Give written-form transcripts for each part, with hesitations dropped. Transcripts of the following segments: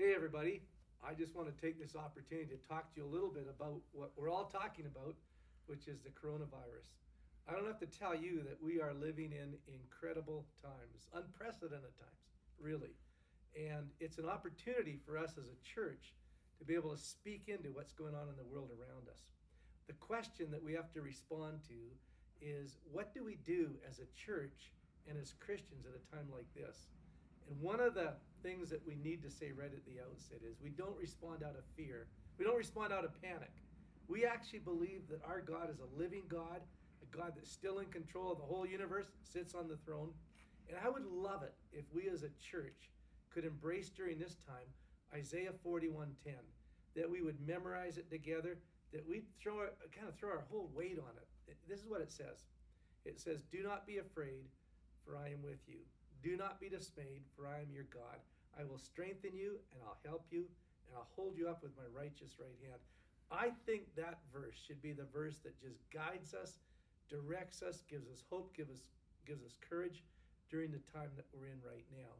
Hey everybody, I just want to take this opportunity to talk to you a little bit about what we're all talking about, which is the coronavirus. I don't have to tell you that we are living in incredible times, unprecedented times, really. And it's an opportunity for us as a church to be able to speak into what's going on in the world around us. The question that we have to respond to is, what do we do as a church and as Christians at a time like this? And one of the things that we need to say right at the outset is we don't respond out of fear. We don't respond out of panic. We actually believe that our God is a living God, a God that's still in control of the whole universe, sits on the throne. And I would love it if we as a church could embrace during this time Isaiah 41:10, that we would memorize it together, that we'd throw our whole weight on it. This is what it says. It says, "Do not be afraid, for I am with you. Do not be dismayed, for I am your God. I will strengthen you, and I'll help you, and I'll hold you up with my righteous right hand." I think that verse should be the verse that just guides us, directs us, gives us hope, gives us courage during the time that we're in right now.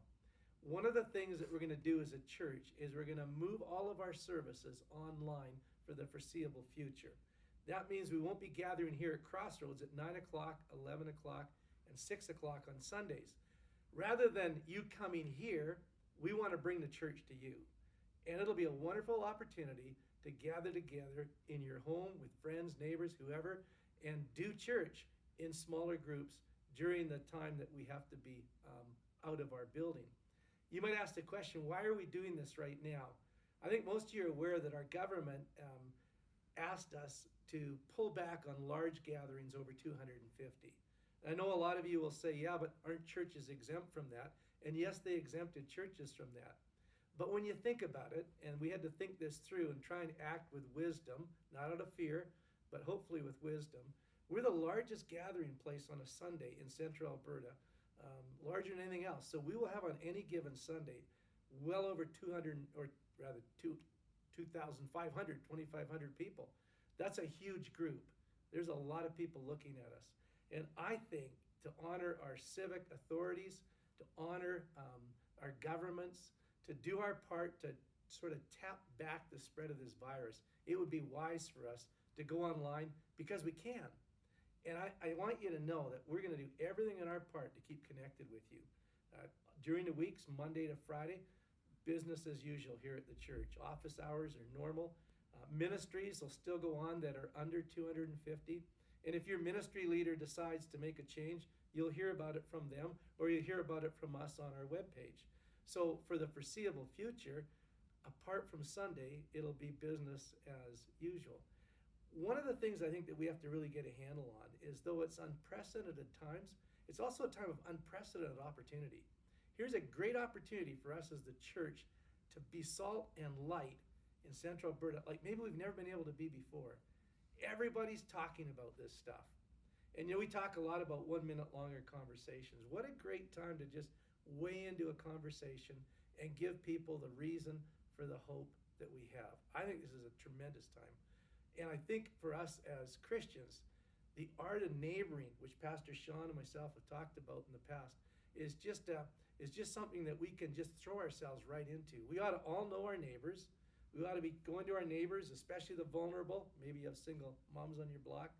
One of the things that we're going to do as a church is we're going to move all of our services online for the foreseeable future. That means we won't be gathering here at CrossRoads at 9 o'clock, 11 o'clock, and 6 o'clock on Sundays. Rather than you coming here, we want to bring the church to you. And it'll be a wonderful opportunity to gather together in your home with friends, neighbors, whoever, and do church in smaller groups during the time that we have to be out of our building. You might ask the question, why are we doing this right now? I think most of you are aware that our government asked us to pull back on large gatherings over 250. I know a lot of you will say, yeah, but aren't churches exempt from that? And yes, they exempted churches from that. But when you think about it, and we had to think this through and try and act with wisdom, not out of fear, but hopefully with wisdom, we're the largest gathering place on a Sunday in central Alberta, larger than anything else. So we will have on any given Sunday well over 200, or rather 2,500, 2,500 people. That's a huge group. There's a lot of people looking at us. And I think to honor our civic authorities, to honor our governments, to do our part to sort of tap back the spread of this virus, it would be wise for us to go online because we can. And I want you to know that we're going to do everything in our part to keep connected with you. During the weeks, Monday to Friday, business as usual here at the church. Office hours are normal. Ministries will still go on that are under 250. And if your ministry leader decides to make a change, you'll hear about it from them, or you'll hear about it from us on our webpage. So for the foreseeable future, apart from Sunday, it'll be business as usual. One of the things I think that we have to really get a handle on is, though it's unprecedented times, it's also a time of unprecedented opportunity. Here's a great opportunity for us as the church to be salt and light in central Alberta, like maybe we've never been able to be before. Everybody's talking about this stuff. And we talk a lot about 1 minute longer conversations. What a great time to just weigh into a conversation and give people the reason for the hope that we have. I think this is a tremendous time. And I think for us as Christians, the art of neighboring, which Pastor Sean and myself have talked about in the past, is just something that we can just throw ourselves right into. We ought to all know our neighbors. We ought to be going to our neighbors, especially the vulnerable. Maybe you have single moms on your block,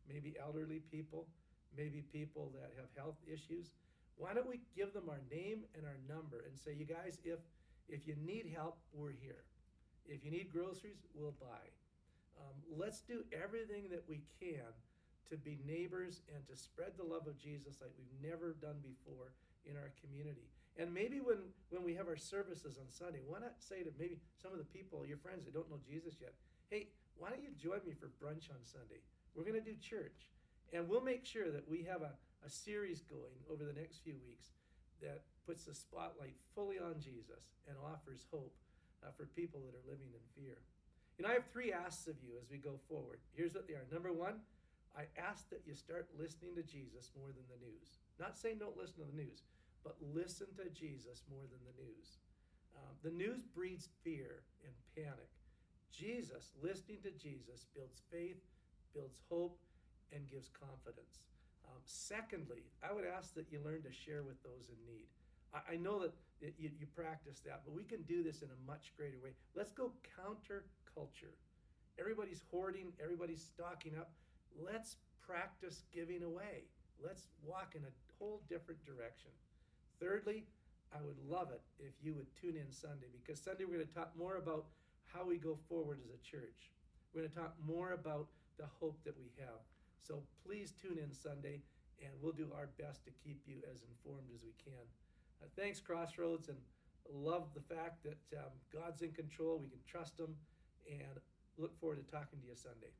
maybe elderly people, maybe people that have health issues. Why don't we give them our name and our number and say, you guys, if you need help, we're here. If you need groceries, we'll buy. Let's do everything that we can to be neighbors and to spread the love of Jesus like we've never done before in our community. And maybe when we have our services on Sunday, why not say to maybe some of the people, your friends that don't know Jesus yet, hey, why don't you join me for brunch on Sunday? We're going to do church. And we'll make sure that we have a series going over the next few weeks that puts the spotlight fully on Jesus and offers hope for people that are living in fear. I have 3 asks of you as we go forward. Here's what they are. Number 1, I ask that you start listening to Jesus more than the news. Not saying don't listen to the news, but listen to Jesus more than the news. The news breeds fear and panic. Listening to Jesus builds faith, builds hope, and gives confidence. Secondly, I would ask that you learn to share with those in need. I know that you practice that, but we can do this in a much greater way. Let's go counter culture. Everybody's hoarding, everybody's stocking up. Let's practice giving away. Let's walk in a whole different direction. Thirdly, I would love it if you would tune in Sunday, because Sunday we're going to talk more about how we go forward as a church. We're going to talk more about the hope that we have. So please tune in Sunday, and we'll do our best to keep you as informed as we can. Thanks, Crossroads, and love the fact that God's in control. We can trust Him, and look forward to talking to you Sunday.